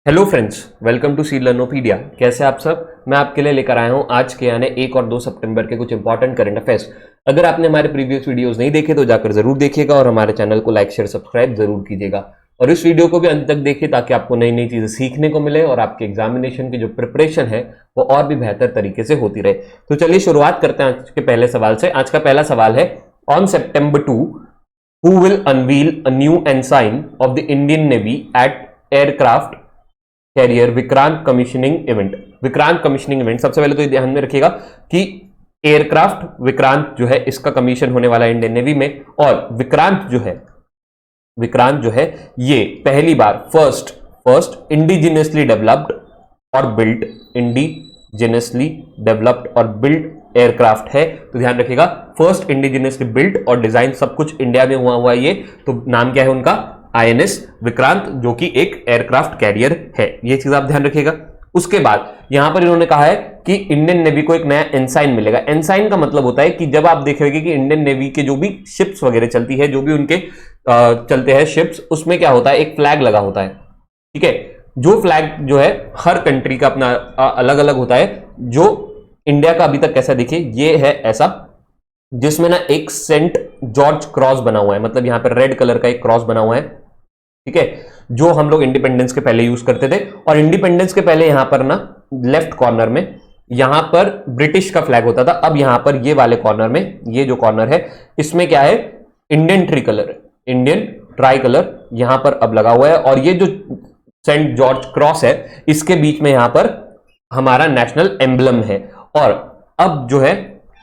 Hello friends, welcome to सी लर्नोपीडिया। कैसे आप सब? मैं आपके लिए लेकर आया हूं आज के यानी 1 और 2 सितंबर के कुछ इंपॉर्टेंट करंट अफेयर्स। अगर आपने हमारे प्रीवियस वीडियोस नहीं देखे तो जाकर जरूर देखिएगा और हमारे चैनल को लाइक शेयर सब्सक्राइब जरूर कीजिएगा और इस वीडियो को भी अंत तक देखिए ताकि आपको नई नई चीजें सीखने को मिले और आपके एग्जामिनेशन की जो प्रिपरेशन है वो और भी बेहतर तरीके से होती रहे। तो चलिए शुरुआत करते हैं आज के पहले सवाल से। आज का पहला सवाल है, on September 2 who will unveil a new ensign of the Indian Navy at aircraft carrier Vikrant commissioning event. Vikrant commissioning event, सबसे पहले तो ध्यान में रखिएगा कि एयरक्राफ्ट विक्रांत जो है इसका कमीशन होने वाला है इंडियन नेवी में। और विक्रांत जो है ये पहली बार फर्स्ट इंडिजिनियसली डेवलप्ड और बिल्ट एयरक्राफ्ट है। तो ध्यान रखिएगा, फर्स्ट इंडिजिनियसली बिल्ट और डिजाइन सब कुछ इंडिया में हुआ है ये। तो नाम क्या है उनका? INS विक्रांत, जो कि एक एयरक्राफ्ट कैरियर है। ये चीज आप ध्यान रखिएगा। उसके बाद यहां पर इन्होंने कहा है कि इंडियन नेवी को एक नया एनसाइन मिलेगा। एनसाइन का मतलब होता है कि जब आप देखेंगे कि इंडियन नेवी के जो भी शिप्स वगैरह चलती है, जो भी उनके चलते हैं शिप्स, उसमें क्या होता है, एक फ्लैग लगा होता है। ठीक है, जो फ्लैग जो है हर कंट्री का अपना अलग अलग होता है। जो इंडिया का अभी तक कैसा, देखिए ये है ऐसा, जिसमें ना एक सेंट जॉर्ज क्रॉस बना हुआ है, मतलब यहां पर रेड कलर का एक क्रॉस बना हुआ है। ठीक है, जो हम लोग इंडिपेंडेंस के पहले यूज करते थे। और इंडिपेंडेंस के पहले यहां पर ना लेफ्ट कॉर्नर में यहां पर ब्रिटिश का फ्लैग होता था। अब यहां पर ये वाले कॉर्नर में, ये जो कॉर्नर है इसमें क्या है, इंडियन ट्राई कलर यहां पर अब लगा हुआ है। और ये जो सेंट जॉर्ज क्रॉस है इसके बीच में यहां पर हमारा नेशनल एम्बलम है। और अब जो है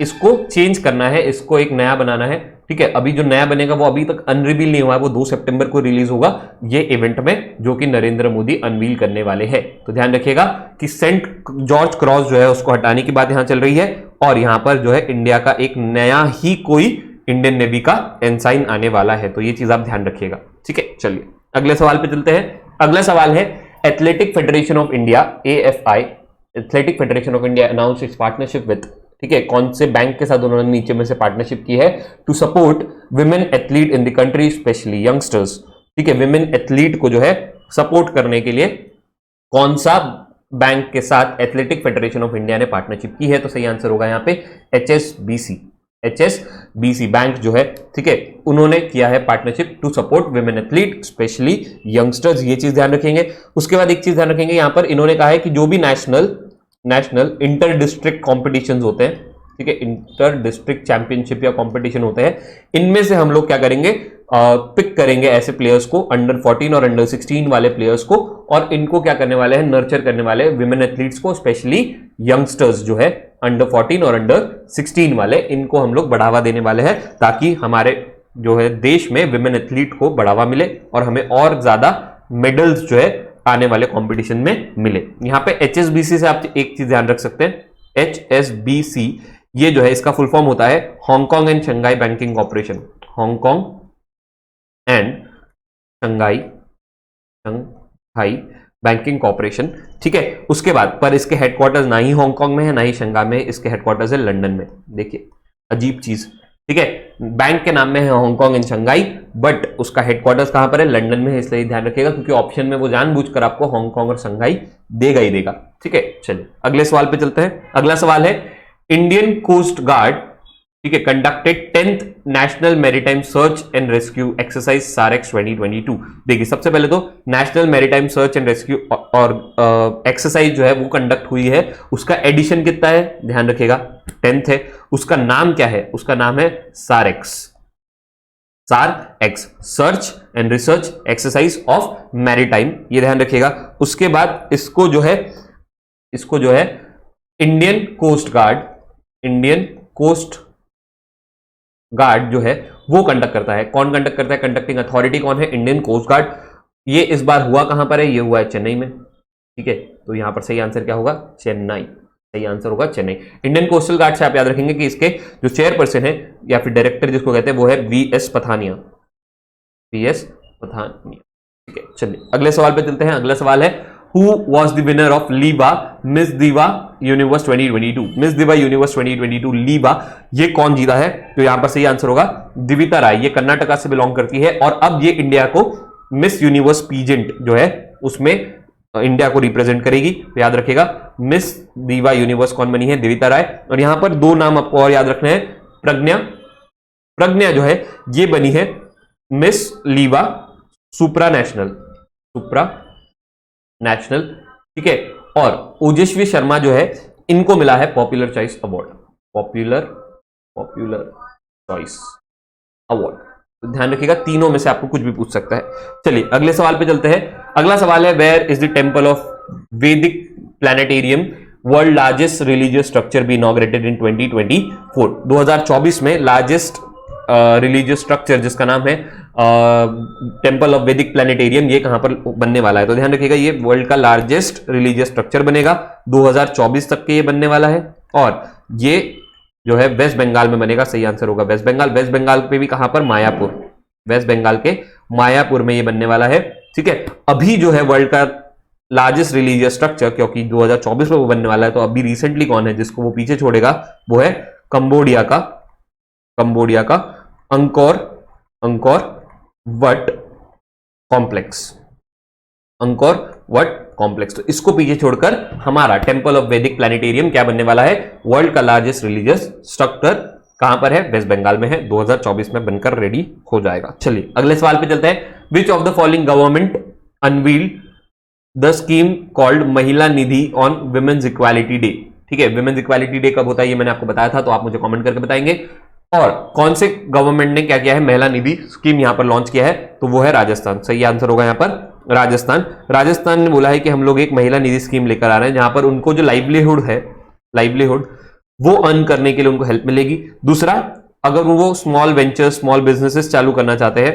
इसको चेंज करना है, इसको एक नया बनाना है। ठीक है, अभी जो नया बनेगा वो अभी तक अनरिवील नहीं हुआ है, वो 2 सितंबर को रिलीज होगा ये इवेंट में, जो कि नरेंद्र मोदी अनवील करने वाले हैं। तो ध्यान रखिएगा कि सेंट जॉर्ज क्रॉस जो है उसको हटाने की बात यहां चल रही है और यहां पर जो है इंडिया का एक नया ही कोई इंडियन नेवी का एनसाइन आने वाला है। तो ये चीज आप ध्यान रखिएगा। ठीक है, चलिए अगले सवाल पे चलते हैं। अगला सवाल है, athletic federation of India AFI, athletic federation of India announce it's partnership with, ठीक है, कौन से बैंक के साथ उन्होंने नीचे में से पार्टनरशिप की है? To support women athlete in the country specially youngsters. ठीक है, विमेन एथलीट को जो है सपोर्ट करने के लिए कौन सा बैंक के साथ एथलेटिक फेडरेशन ऑफ इंडिया ने पार्टनरशिप की है? तो सही आंसर होगा यहां पे HSBC बैंक जो है, ठीक है, उन्होंने किया है partnership to support women athlete specially youngsters. ये चीज ध्यान रखेंगे। उसके बाद एक चीज ध्यान रखेंगे, यहां पर इन्होंने कहा है कि जो भी नेशनल इंटर डिस्ट्रिक्ट कॉम्पिटिशंस होते हैं, ठीक है, इंटर डिस्ट्रिक्ट चैंपियनशिप या कंपटीशन होते हैं, इनमें से हम लोग क्या करेंगे, पिक करेंगे ऐसे प्लेयर्स को, अंडर 14 और अंडर 16 वाले प्लेयर्स को, और इनको क्या करने वाले हैं, नर्चर करने वाले हैं विमेन एथलीट्स को, स्पेशली यंगस्टर्स जो है अंडर 14 और अंडर 16 वाले, इनको हम लोग बढ़ावा देने वाले हैं ताकि हमारे जो है देश में विमेन एथलीट को बढ़ावा मिले और हमें और ज्यादा मेडल्स जो है आने वाले कंपटीशन में मिले। यहां पे HSBC से आप एक चीज ध्यान रख सकते हैं, HSBC ये जो है इसका फुल फॉर्म होता है Hong Kong and Shanghai banking corporation, Hong Kong and Shanghai banking corporation. ठीक है, उसके बाद पर इसके हेडक्वार्टर्स ना ही हांगकांग में है ना ही शंघाई में, इसके हेडक्वार्टर्स है लंदन में। देखिए अजीब चीज, ठीक है, बैंक के नाम में है हांगकांग एंड शंघाई, बट उसका हेडक्वार्टर्स कहां पर है, लंदन में है। इसलिए ध्यान रखिएगा क्योंकि ऑप्शन में वो जानबूझकर आपको हांगकांग और शंघाई देगा ही देगा। ठीक है, चलिए अगले सवाल पे चलते हैं। अगला सवाल है, इंडियन कोस्ट गार्ड, ठीक है, conducted 10th national maritime search and rescue exercise SAREX 2022। देखिए सबसे पहले तो national maritime search and rescue और एक्सरसाइज जो है वो कंडक्ट हुई है, उसका एडिशन कितना है, ध्यान रखिएगा 10th है। उसका नाम क्या है? उसका नाम है SAREX, search and research exercise of maritime, ये ध्यान रखिएगा। उसके बाद इसको जो है इंडियन कोस्ट गार्ड जो है वो कंडक्ट करता है। कौन कंडक्ट करता है? कंडक्टिंग अथॉरिटी कौन है? Indian coast guard. ये इस बार हुआ कहां पर है? ये हुआ है चेन्नई में। ठीक है, तो यहां पर सही आंसर क्या होगा? चेन्नई। सही आंसर होगा चेन्नई। इंडियन कोस्टल गार्ड से आप याद रखेंगे कि इसके जो चेयरपर्सन है या फिर डायरेक्टर जिसको कहते हैं वो है VS पथानिया। ठीक है, चलिए अगले सवाल पे चलते हैं। अगला सवाल है, Who was the winner of LIBA Miss Diva Universe 2022? Miss Diva Universe 2022 LIBA, ये कौन जीता है? तो यहां पर सही आंसर होगा दिविता राय। ये कर्नाटका से बिलोंग करती है और अब ये इंडिया को मिस यूनिवर्स पीजेंट जो है उसमें इंडिया को रिप्रेजेंट करेगी। तो याद रखिएगा मिस दीवा यूनिवर्स कौन बनी है, देविता राय। और यहां पर दो नाम आपको और याद रखना है, प्रज्ञा, प्रज्ञा जो है ये बनी है मिस लीवा सुप्रा नेशनल, सुप्रा नेशनल, ठीक है। और ओजस्वी शर्मा जो है इनको मिला है popular choice award, popular choice award. तो ध्यान रखिएगा तीनों में से आपको कुछ भी पूछ सकता है। चलिए अगले सवाल पे चलते हैं। अगला सवाल है where is the temple of Vedic planetarium world largest religious structure be inaugurated in 2024। 2024 में लार्जेस्ट रिलीजियस स्ट्रक्चर जिसका नाम है टेंपल ऑफ वैदिक प्लैनेटेरियम, ये कहां पर बनने वाला है। तो ध्यान रखिएगा ये वर्ल्ड का लार्जेस्ट रिलीजियस स्ट्रक्चर बनेगा, 2024 तक के ये बनने वाला है। और ये जो है वेस्ट बंगाल में बनेगा, सही आंसर होगा वेस्ट बंगाल। वेस्ट बंगाल पे भी कहां पर, मायापुर, वेस्ट बंगाल के मायापुर में ये बनने वाला है, ठीक है। अभी जो है वर्ल्ड का लार्जेस्ट रिलीजियस स्ट्रक्चर, क्योंकि 2024 में वो बनने वाला है, तो अभी रिसेंटली कौन है जिसको वो पीछे छोड़ेगा, वो है कंबोडिया का Angkor what complex, Angkor what complex. तो इसको पीछे छोड़कर हमारा टेंपल ऑफ वैदिक प्लैनेटेरियम क्या बनने वाला है, वर्ल्ड का लार्जेस्ट रिलीजियस स्ट्रक्चर कहां पर है, वेस्ट बंगाल में है, 2024 में बनकर रेडी हो जाएगा। चलिए अगले सवाल पे चलते हैं। Which of the following government unveiled the scheme called महिला निधि ऑन विमेन्स इक्वालिटी डे, ठीक है। विमेन्स इक्वालिटी डे कब होता है ये मैंने आपको बताया था, तो आप मुझे कमेंट करके बताएंगे। और कौन से गवर्नमेंट ने क्या किया है, महिला निधि स्कीम यहां पर लॉन्च किया है, तो वो है राजस्थान। सही आंसर होगा यहां पर राजस्थान ने बोला है कि हम लोग एक महिला निधि स्कीम लेकर आ रहे हैं, जहां पर उनको जो लाइवलीहुड वो अर्न करने के लिए उनको हेल्प मिलेगी। दूसरा, अगर वो स्मॉल वेंचर, स्मॉल बिजनेसेस चालू करना चाहते हैं,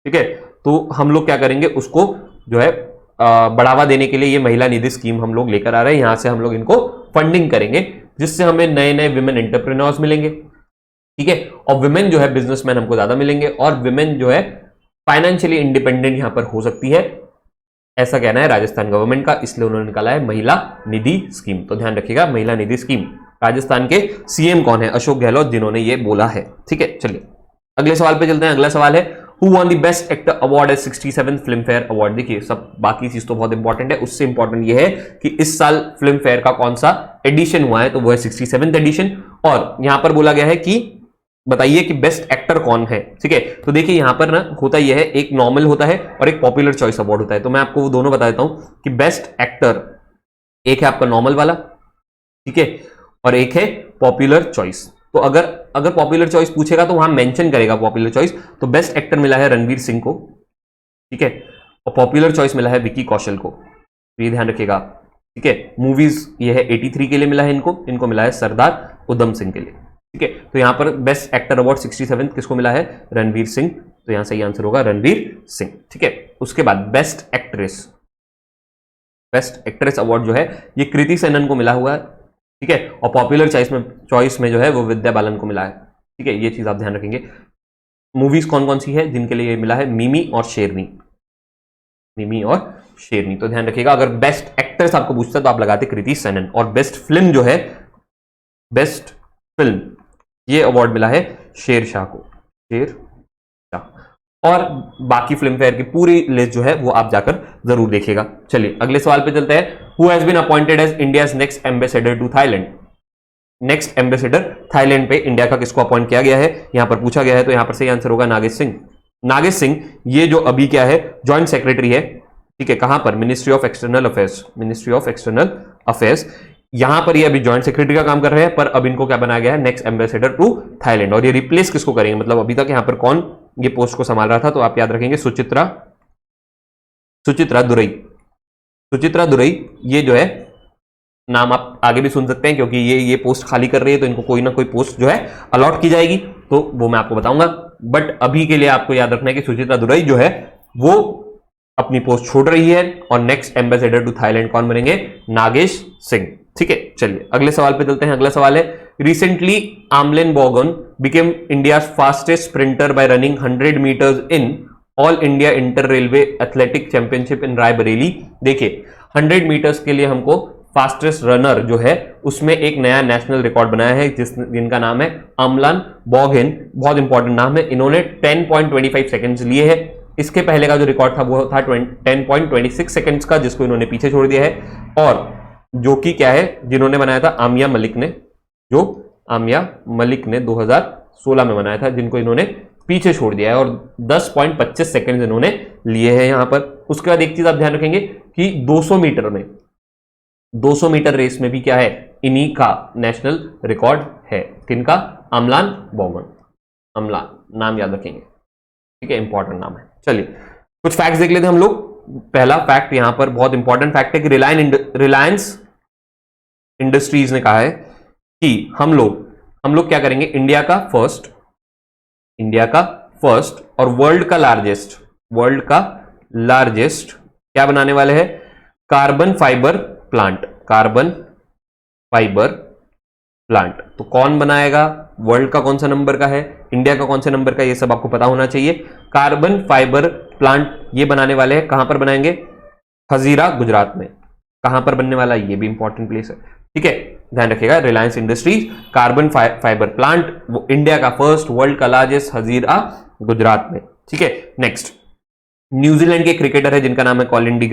ठीक है, तो हम लोग क्या करेंगे, उसको जो है बढ़ावा देने के लिए ये महिला निधि स्कीम हम लोग लेकर आ रहे हैं। यहां से हम लोग इनको फंडिंग करेंगे, जिससे हमें नए नए विमेन एंटरप्रेन्योर्स मिलेंगे, ठीक है। और विमेन जो है बिजनेसमैन हमको ज्यादा मिलेंगे, और विमेन जो है फाइनेंशियली इंडिपेंडेंट यहां पर हो सकती है, ऐसा कहना है राजस्थान गवर्नमेंट का, इसलिए उन्होंने निकाला है महिला निधि स्कीम। तो ध्यान रखिएगा महिला निधि स्कीम। राजस्थान के सीएम कौन है, अशोक गहलोत, जिन्होंने ये बोला है, ठीक है। चलिए अगले सवाल पे चलते हैं। अगला सवाल है who won the best actor award eight 67th film fair award. देखिए सब बाकी चीज तो बहुत इंपॉर्टेंट है, उससे इंपॉर्टेंट ये है कि इस साल फिल्म फेयर का कौन सा एडिशन हुआ है, तो वो है 67th एडिशन। और यहां पर बोला गया है कि बताइए कि बेस्ट एक्टर कौन है, ठीक है। तो देखिए यहां पर ना होता यह है, एक नॉर्मल होता है और एक पॉपुलर चॉइस अवार्ड होता है। तो मैं आपको वो दोनों बता देता हूं कि बेस्ट एक्टर एक है आपका नॉर्मल वाला, ठीक है, और एक है पॉपुलर चॉइस। तो अगर पॉपुलर चॉइस पूछेगा तो वहां मेंशन करेगा पॉपुलर चॉइस। तो बेस्ट एक्टर मिला है रणवीर सिंह को, ठीक है, और पॉपुलर चॉइस मिला है विकी कौशल को, तो ये ध्यान रखिएगा, ठीक है। मूवीज ये है 83 के लिए मिला है इनको मिला है सरदार उधम सिंह के लिए, ठीक है। तो यहां पर बेस्ट एक्टर अवार्ड 67 किसको मिला है, रणवीर सिंह, तो यहां सही आंसर होगा रणवीर सिंह, ठीक है। उसके बाद बेस्ट एक्ट्रेस अवार्ड जो है ये कृति सेनन को मिला हुआ है, ठीक है। और पॉपुलर चॉइस में जो है वो विद्या बालन को मिला है, ठीक है। ये चीज आप ध्यान रखेंगे। मूवीज कौन कौन सी है जिनके लिए मिला है, मिमी और शेरनी, तो ध्यान रखिएगा। अगर बेस्ट एक्ट्रेस आपको पूछता है तो आप लगाते कृति सेनन। और बेस्ट फिल्म जो है, बेस्ट फिल्म ये अवार्ड मिला है शेरशाह को, और बाकी फिल्म फेयर की पूरी लिस्ट जो है वो आप जाकर जरूर देखिएगा। चलिए अगले सवाल पे चलते हैं। Who has been appointed as India's next ambassador to Thailand. Next ambassador Thailand पे इंडिया का किसको अपॉइंट किया गया है, यहां पर पूछा गया है। तो यहां पर सही आंसर होगा नागेश सिंह। ये जो अभी क्या है, ज्वाइंट सेक्रेटरी है, ठीक है। कहां पर, मिनिस्ट्री ऑफ एक्सटर्नल अफेयर्स। यहां पर ये अभी ज्वाइंट सेक्रेटरी का काम कर रहे हैं, पर अब इनको क्या बनाया गया है, नेक्स्ट एम्बेसडर टू थाईलैंड। और ये रिप्लेस किसको करेंगे, मतलब अभी तक यहां पर कौन ये पोस्ट को संभाल रहा था, तो आप याद रखेंगे सुचित्रा दुरई। ये जो है नाम आप आगे भी सुन सकते हैं, क्योंकि ये पोस्ट खाली कर रही है, तो इनको कोई ना कोई पोस्ट जो है अलॉट की जाएगी, तो वो मैं आपको बताऊंगा। बट अभी के लिए आपको याद रखना है कि सुचित्रा दुरई जो है वो अपनी पोस्ट छोड़ रही है, और नेक्स्ट एम्बेसडर टू थाईलैंड कौन बनेंगे, नागेश सिंह, ठीक है। चलिए अगले सवाल पे चलते हैं। अगला सवाल है रिसेंटली आमलेन बोगन became India fastest sprinter by running 100 meters in all India inter railway athletic championship in Raebareli. देखिए 100 मीटर्स के लिए हमको फास्टेस्ट रनर जो है उसमें एक नया नेशनल रिकॉर्ड बनाया है, जिनका नाम है अमलान बोगन। बहुत इंपॉर्टेंट नाम है। इन्होंने 10.25 सेकंड्स लिए हैं, इसके पहले का जो रिकॉर्ड था वो था 10.26 सेकंड्स का, जिसको इन्होंने पीछे छोड़ दिया है। और जो कि क्या है, जिन्होंने बनाया था आमिया मलिक ने, जो आमिया मलिक ने 2016 में बनाया था, जिनको इन्होंने पीछे छोड़ दिया है और 10.25 सेकंड इन्होंने लिए हैं यहां पर। उसके बाद एक चीज आप ध्यान रखेंगे कि 200 मीटर में, 200 मीटर रेस में भी क्या है, इन्हीं का नेशनल रिकॉर्ड है। किनका? अमलान बॉमन। अमलान नाम याद रखेंगे, ठीक है, इंपॉर्टेंट नाम है। चलिए कुछ फैक्ट्स देख लेते हैं हम लोग। पहला फैक्ट यहां पर बहुत इंपॉर्टेंट फैक्ट है कि रिलायंस इंडस्ट्रीज ने कहा है कि हम लोग क्या करेंगे, इंडिया का फर्स्ट और वर्ल्ड का लार्जेस्ट क्या बनाने वाले हैं, कार्बन फाइबर प्लांट। तो कौन बनाएगा, वर्ल्ड का कौन सा नंबर का है, इंडिया का कौन से नंबर का, ये सब आपको पता होना चाहिए। कार्बन फाइबर प्लांट ये बनाने वाले हैं, कहां पर बनाएंगे, हजीरा गुजरात में। कहां पर बनने वाला है, ये भी इंपॉर्टेंट प्लेस है, ठीक है, ध्यान रखिएगा। Reliance industries carbon fibre plant, वो इंडिया का फर्स्ट, वर्ल्ड का लार्जेस्ट, हजीरा गुजरात में, ठीक है। नेक्स्ट, न्यूजीलैंड के क्रिकेटर है जिनका नाम है कॉलिन डी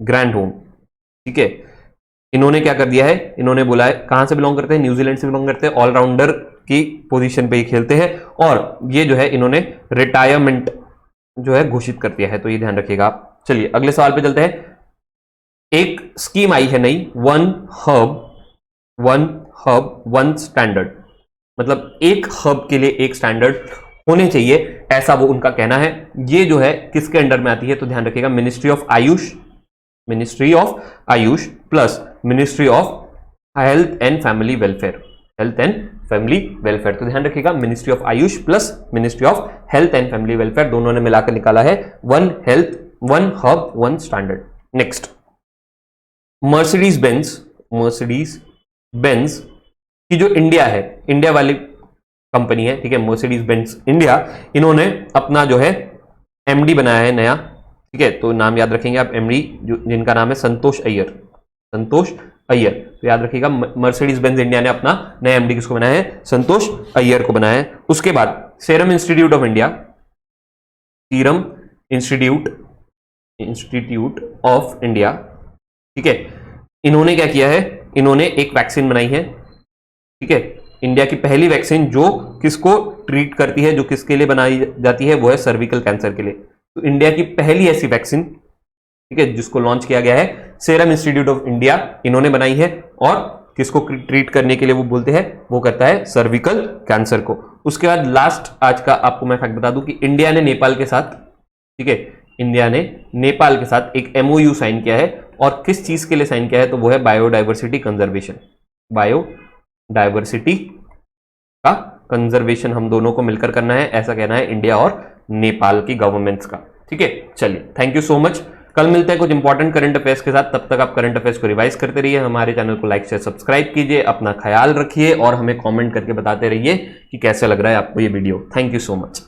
ग्रैंडहोम, ठीक है। इन्होंने क्या कर दिया है, इन्होंने बोला है, कहां से बिलोंग करते हैं, न्यूजीलैंड से बिलोंग करते हैं, ऑलराउंडर की पोजीशन पे ही खेलते हैं और ये जो है इन्होंने रिटायरमेंट जो है घोषित कर दिया है, तो ये ध्यान रखिएगा आप। चलिए अगले सवाल पे चलते हैं। एक स्कीम आई है नई, वन हब वन स्टैंडर्ड, मतलब एक हब के लिए एक स्टैंडर्ड होने चाहिए, ऐसा वो उनका कहना है। ये जो है किसके अंडर में आती है, तो ध्यान रखिएगा, ministry of Ayush plus ministry of health and family welfare, तो ध्यान रखिएगा, ministry of Ayush plus ministry of health and family welfare, दोनों ने मिलाकर निकाला है one hub one standard. Next, Mercedes Benz की जो इंडिया वाली कंपनी है, ठीक है, मर्सिडीज बेंज इंडिया, इन्होंने अपना जो है एमडी बनाया है नया, ठीक है, तो नाम याद रखेंगे आप, एमडी जिनका नाम है संतोष अय्यर, तो याद रखिएगा, मर्सिडीज बेंज इंडिया ने अपना नया एमडी किसको बनाया है, संतोष अय्यर को बनाया है। उसके बाद सीरम इंस्टीट्यूट ऑफ इंडिया, ठीक है, इन्होंने क्या किया है, इन्होंने एक वैक्सीन बनाई है, ठीक है, इंडिया की पहली वैक्सीन जो किसको ट्रीट करती है, जो किसके लिए बनाई जाती है, वो है सर्विकल कैंसर के लिए। तो इंडिया की पहली ऐसी वैक्सीन, ठीक है, जिसको लॉन्च किया गया है, सीरम इंस्टीट्यूट ऑफ इंडिया इन्होंने बनाई है और किसको ट्रीट करने के लिए वो बोलते हैं, वो करता है सर्विकल कैंसर को। उसके बाद लास्ट आज का आपको मैं फैक्ट बता दूं कि इंडिया ने नेपाल के साथ, ठीक है, इंडिया ने नेपाल के साथ एक एमओयू साइन किया है और किस चीज के लिए साइन किया है, तो वो है बायोडाइवर्सिटी कंजर्वेशन, बायोडाइवर्सिटी का कंजर्वेशन हम दोनों को मिलकर करना है, ऐसा कहना है इंडिया और नेपाल की गवर्नमेंट्स का, ठीक है। चलिए थैंक यू सो मच, कल मिलते हैं कुछ इंपॉर्टेंट करंट अफेयर्स के साथ, तब तक आप करंट अफेयर्स को रिवाइज करते रहिए, हमारे चैनल को लाइक शेयर सब्सक्राइब कीजिए, अपना ख्याल रखिए और हमें कमेंट करके बताते रहिए कि कैसे लग रहा है आपको ये video. Thank you so much.